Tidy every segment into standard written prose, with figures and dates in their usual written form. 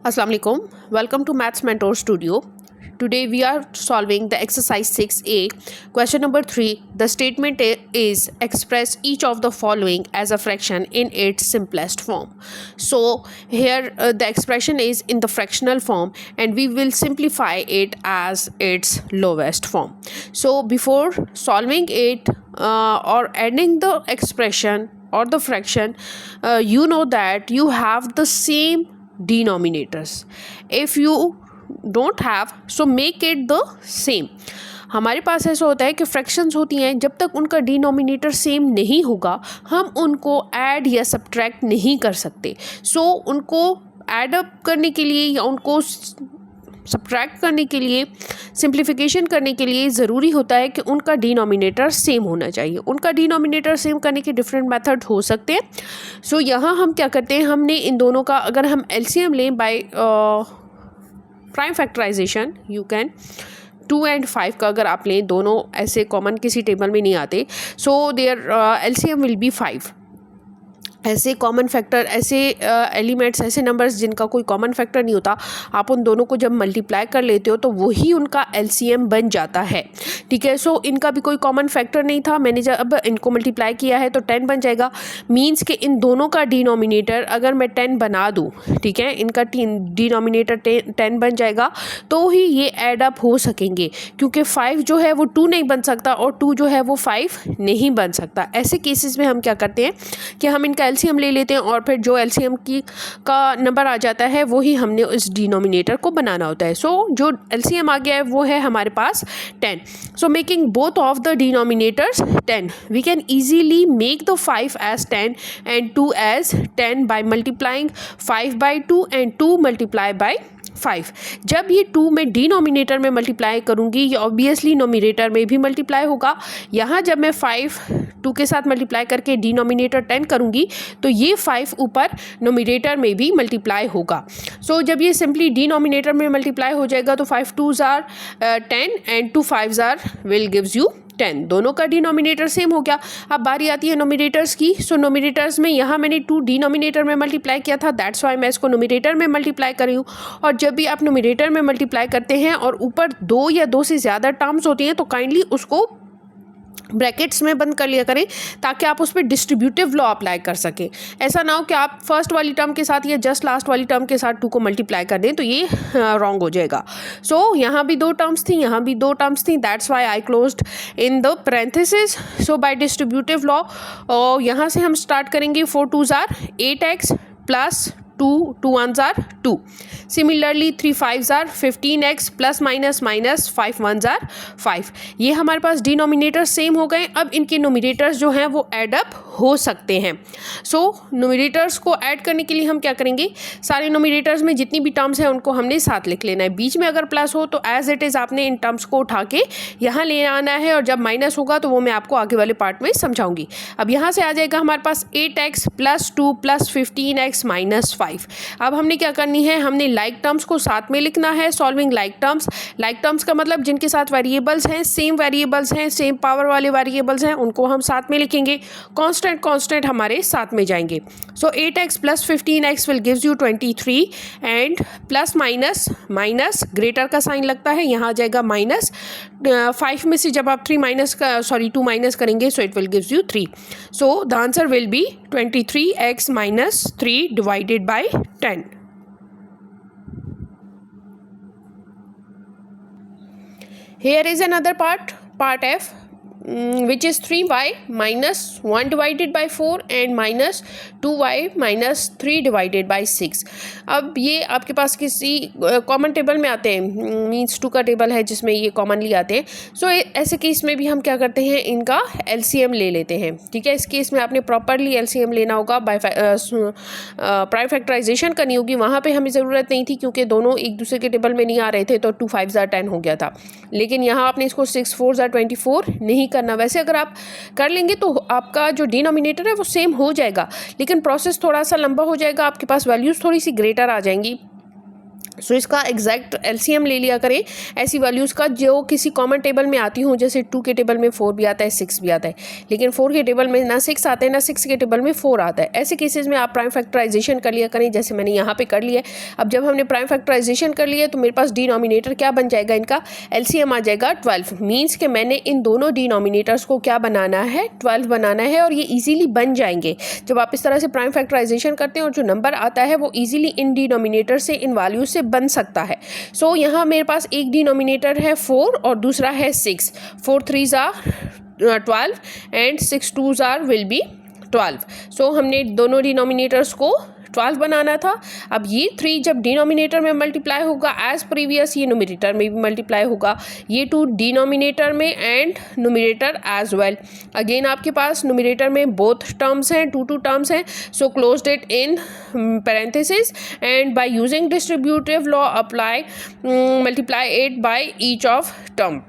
Assalamu alaikum. Welcome to Maths Mentor Studio. Today we are solving the exercise 6a. Question number 3. The statement is express each of the following as a fraction in its simplest form. So here the expression is in the fractional form and we will simplify it as its lowest form. So before solving it or adding the expression or the fraction, you know that you have the same denominators. If you don't have so make it the same. हमारे पास ऐसा होता है कि fractions होती हैं, जब तक उनका डिनोमिनेटर सेम नहीं होगा हम उनको ऐड या सब्ट्रैक्ट नहीं कर सकते. सो उनको ऐड अप करने के लिए या उनको सब्ट्रैक्ट करने के लिए, सिंप्लीफिकेशन करने के लिए ज़रूरी होता है कि उनका डिनोमिनेटर सेम होना चाहिए. उनका डिनोमिनेटर सेम करने के डिफरेंट मेथड हो सकते हैं. सो यहाँ हम क्या करते हैं, हमने इन दोनों का अगर हम एलसीएम लें by prime factorisation, you can 2 and 5 का अगर आप लें, दोनों ऐसे कॉमन किसी टेबल में नहीं आते. So there LCM will be 5. ऐसे कॉमन फैक्टर, ऐसे एलिमेंट्स, ऐसे नंबर्स जिनका कोई कॉमन फैक्टर नहीं होता, आप उन दोनों को जब मल्टीप्लाई कर लेते हो तो वही उनका एलसीएम बन जाता है. ठीक है. सो इनका भी कोई कॉमन फैक्टर नहीं था, मैंने जब इनको मल्टीप्लाई किया है तो 10 बन जाएगा. मीन्स कि इन दोनों का डिनोमिनेटर अगर मैं 10 बना दूँ, ठीक है, इनका डिनोमिनेटर 10 बन जाएगा तो ही ये एड अप हो सकेंगे, क्योंकि 5 जो है वो 2 नहीं बन सकता और 2 जो है वो 5 नहीं बन सकता. ऐसे केसेस में हम क्या करते हैं कि हम इनका एलसीएम ले लेते हैं और फिर जो एलसीएम का नंबर आ जाता है वही हमने उस डिनोमिनेटर को बनाना होता है. सो जो एलसीएम आ गया है वो है हमारे पास 10. So making both of the denominators 10, we can easily make the 5 as 10 and 2 as 10 by multiplying 5 by 2 and 2 multiply by 5. जब ये 2 मैं डिनोमिनेटर में मल्टीप्लाई करूँगी, ये ऑब्वियसली नोमिनेटर में भी मल्टीप्लाई होगा. यहाँ जब मैं 5 2 के साथ मल्टीप्लाई करके डिनोमिनेटर 10 करूँगी तो ये 5 ऊपर नोमिनेटर में भी मल्टीप्लाई होगा. सो जब ये सिंपली डिनोमिनेटर में मल्टीप्लाई हो जाएगा तो 5 2s are 10 and 2 5s are will gives you 10. दोनों का डिनोमिनेटर सेम हो गया. अब बारी आती है नोमिनेटर्स की. सो नोमिनेटर्स में यहाँ मैंने 2 डिनोमिनेटर में मल्टीप्लाई किया था, दैट्स वाई मैं इसको नोमिनेटर में मल्टीप्लाई कर रही हूँ. और जब भी आप नोमिनेटर में मल्टीप्लाई करते हैं और ऊपर 2 या 2 से ज़्यादा टर्म्स होती हैं तो काइंडली उसको ब्रैकेट्स में बंद कर लिया करें ताकि आप उस पर डिस्ट्रीब्यूटिव लॉ अप्लाई कर सकें. ऐसा ना हो कि आप फर्स्ट वाली टर्म के साथ या जस्ट लास्ट वाली टर्म के साथ 2 को मल्टीप्लाई कर दें तो ये रॉन्ग हो जाएगा. सो यहाँ भी 2 टर्म्स थी, यहाँ भी 2 टर्म्स थी, that's why I closed in the parenthesis. So bye distributive law यहाँ से हम स्टार्ट करेंगे. 4 2s are 8x plus 2 1s are 2. Similarly 3 5s are 15x plus minus 5 1s are 5. ये हमारे पास डिनोमिनेटर सेम हो गए. अब इनके नोमिनेटर्स जो हैं वो ऐड अप हो सकते हैं. सो नोमिनेटर्स को ऐड करने के लिए हम क्या करेंगे, सारे नोमिनेटर्स में जितनी भी टर्म्स हैं उनको हमने साथ लिख लेना है. बीच में अगर प्लस हो तो एज इट इज़ आपने इन टर्म्स को उठा के यहाँ ले आना है और जब माइनस होगा तो वो मैं आपको आगे वाले पार्ट में समझाऊंगी. अब यहाँ से आ जाएगा हमारे पास 8x plus 2 plus 15x minus 5. अब हमने क्या करनी है, हमने लाइक टर्म्स को साथ में लिखना है. सॉल्विंग लाइक टर्म्स का मतलब जिनके साथ वेरिएबल्स हैं, सेम वेरिएबल्स हैं, सेम पावर वाले वेरिएबल्स हैं, उनको हम साथ में लिखेंगे. कांस्टेंट हमारे साथ में जाएंगे. सो 8x plus 15x will gives you 23 and plus minus greater का साइन लगता है, यहाँ आ जाएगा माइनस. 5 में से जब आप 2 माइनस करेंगे so it will gives you 3. So the answer will be 23x minus 3 divided by 10. Here is another part F, which is 3y minus 1 divided by 4 and minus 2y minus 3 divided by 6. अब ये आपके पास किसी common table में आते हैं, means 2 का table है जिसमें ये कॉमनली आते हैं. सो ऐसे केस में भी हम क्या करते हैं, इनका एलसीएम ले लेते हैं. ठीक है. इस केस में आपने प्रॉपरली एलसीएम लेना होगा, बाय प्राइम फैक्टराइजेशन करनी होगी. वहाँ पे हमें ज़रूरत नहीं थी क्योंकि दोनों एक दूसरे के टेबल में नहीं आ रहे थे तो 2 5s are 10 हो गया था. लेकिन यहाँ आपने इसको 6 4s are 24 नहीं करना. वैसे अगर आप कर लेंगे तो आपका जो डिनोमिनेटर है वो सेम हो जाएगा, लेकिन प्रोसेस थोड़ा सा लंबा हो जाएगा, आपके पास वैल्यूज़ थोड़ी सी ग्रेटर आ जाएंगी. सो इसका एग्जैक्ट एलसीएम ले लिया करें ऐसी वैल्यूज़ का जो किसी कॉमन टेबल में आती हूँ, जैसे 2 के टेबल में 4 भी आता है, 6 भी आता है, लेकिन 4 के टेबल में ना 6 आता है ना 6 के टेबल में 4 आता है। ऐसे केसेस में आप प्राइम फैक्टराइजेशन कर लिया करें, जैसे मैंने यहाँ पे कर लिया। अब जब हमने प्राइम फैक्टराइजेशन कर लिया तो मेरे पास डिनोमिनेटर क्या बन जाएगा, इनका एलसीएम आ जाएगा 12। मीन्स कि मैंने इन दोनों डिनोमिनेटर्स को क्या बनाना है, 12 बनाना है, और ये ईजिली बन जाएंगे। जब आप इस तरह से प्राइम फैक्टराइजेशन करते हैं और जो नंबर आता है वो ईजिली इन डिनोमिनेटर से, इन वैल्यूज से बन सकता है। सो यहाँ मेरे पास एक डिनोमिनेटर है 4 और दूसरा है 6। 4 3s are 12 and 6 2s are will be 12। सो हमने दोनों डिनोमिनेटर्स को 12 बनाना था। अब ये 3 जब डिनोमिनेटर में मल्टीप्लाई होगा एज प्रीवियस, ये न्यूमरेटर में भी मल्टीप्लाई होगा, ये 2 डिनोमिनेटर में and numerator as well. Again आपके पास न्यूमरेटर में बोथ टर्म्स हैं, 2 टर्म्स हैं, so closed it in parenthesis and by using distributive law apply multiply it by each of term।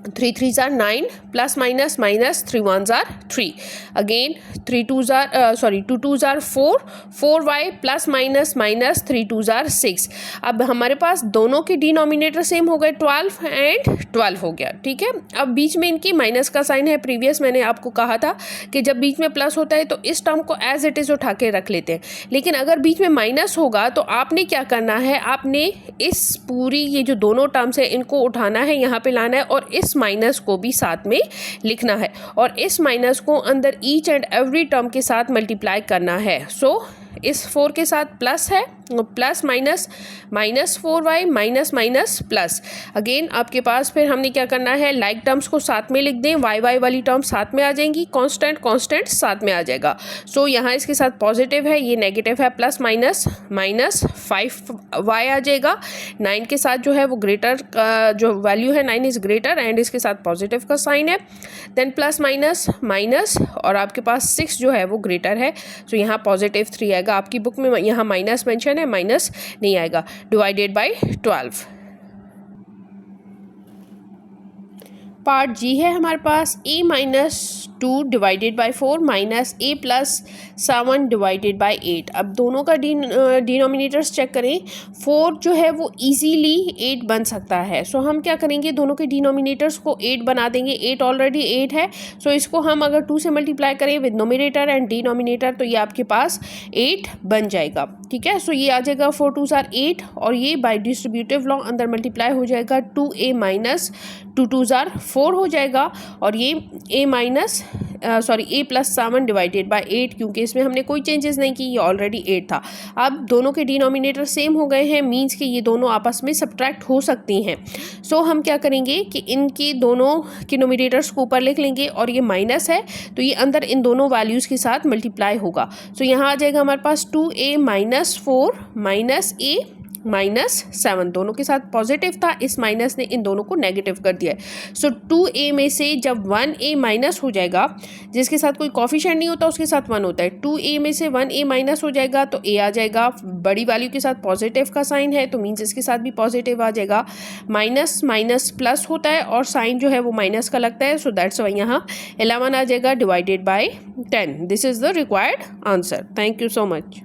3 3s are 9 plus minus minus 3 1s are 3। again 2 2s are 4 4y plus minus minus 3 2s are 6। अब हमारे पास दोनों के denominator same हो गए, 12 and 12 हो गया। ठीक है, अब बीच में इनकी माइनस का साइन है। प्रीवियस मैंने आपको कहा था कि जब बीच में प्लस होता है तो इस टर्म को एज इट इज़ उठा के रख लेते हैं, लेकिन अगर बीच में माइनस होगा तो आपने क्या करना है, आपने इस पूरी ये जो दोनों टर्म्स है इनको उठाना है, यहाँ पे लाना है और इस माइनस को भी साथ में लिखना है और इस माइनस को अंदर ईच एंड एवरी टर्म के साथ मल्टीप्लाई करना है। सो इस 4 के साथ प्लस है, plus minus minus 4y minus minus plus. Again आपके पास फिर हमने क्या करना है, लाइक टर्म्स को साथ में लिख दें, वाई वाली टर्म साथ में आ जाएंगी, कांस्टेंट साथ में आ जाएगा। सो यहाँ इसके साथ पॉजिटिव है, ये नेगेटिव है, प्लस माइनस माइनस 5y आ जाएगा। 9 के साथ जो है वो ग्रेटर का जो वैल्यू है 9 इज ग्रेटर एंड इसके साथ पॉजिटिव का साइन है। देन प्लस माइनस माइनस और आपके पास 6 जो है वो ग्रेटर है, सो यहाँ पॉजिटिव 3 आएगा। आपकी बुक में यहाँ माइनस मेंशन है, माइनस नहीं आएगा। Divided by 12। पार्ट जी है हमारे पास a minus 2 divided by 4 minus a plus 7 divided by 8। अब दोनों का डिनोमिनेटर्स चेक करें। 4 जो है वो इजीली 8 बन सकता है, सो हम क्या करेंगे, दोनों के डिनोमिनेटर्स को 8 बना देंगे। 8 ऑलरेडी 8 है, सो इसको हम अगर 2 से मल्टीप्लाई करें विद नोमिनेटर एंड डिनोमिनेटर तो ये आपके पास 8 बन जाएगा। ठीक है, सो ये आ जाएगा 4 2s are 8 और ये बाय डिस्ट्रीब्यूटिव लॉ अंदर मल्टीप्लाई हो जाएगा 2a माइनस 2 2s are 4 हो जाएगा और ये a प्लस 7 डिवाइडेड बाय 8, क्योंकि इसमें हमने कोई चेंजेस नहीं की, ये ऑलरेडी 8 था। अब दोनों के डिनोमिनेटर सेम हो गए हैं, मींस कि ये दोनों आपस में सब्ट्रैक्ट हो सकती हैं। सो हम क्या करेंगे कि इनके दोनों के नोमिनेटर्स को ऊपर लिख लेंगे और ये माइनस है तो ये अंदर इन दोनों वैल्यूज़ के साथ मल्टीप्लाई होगा। सो यहाँ आ जाएगा हमारे पास 2a minus 4 minus a minus 7, दोनों के साथ पॉजिटिव था, इस माइनस ने इन दोनों को नेगेटिव कर दिया है। सो 2a में से जब 1a माइनस हो जाएगा, जिसके साथ कोई कॉफिशिएंट नहीं होता उसके साथ 1 होता है, 2a में से 1a माइनस हो जाएगा तो a आ जाएगा। बड़ी वैल्यू के साथ पॉजिटिव का साइन है तो मीन्स इसके साथ भी पॉजिटिव आ जाएगा। माइनस माइनस प्लस होता है और साइन जो है वो माइनस का लगता है, सो दैट्स वाई यहाँ 11 आ जाएगा divided by 10। This is the required answer. Thank you so much.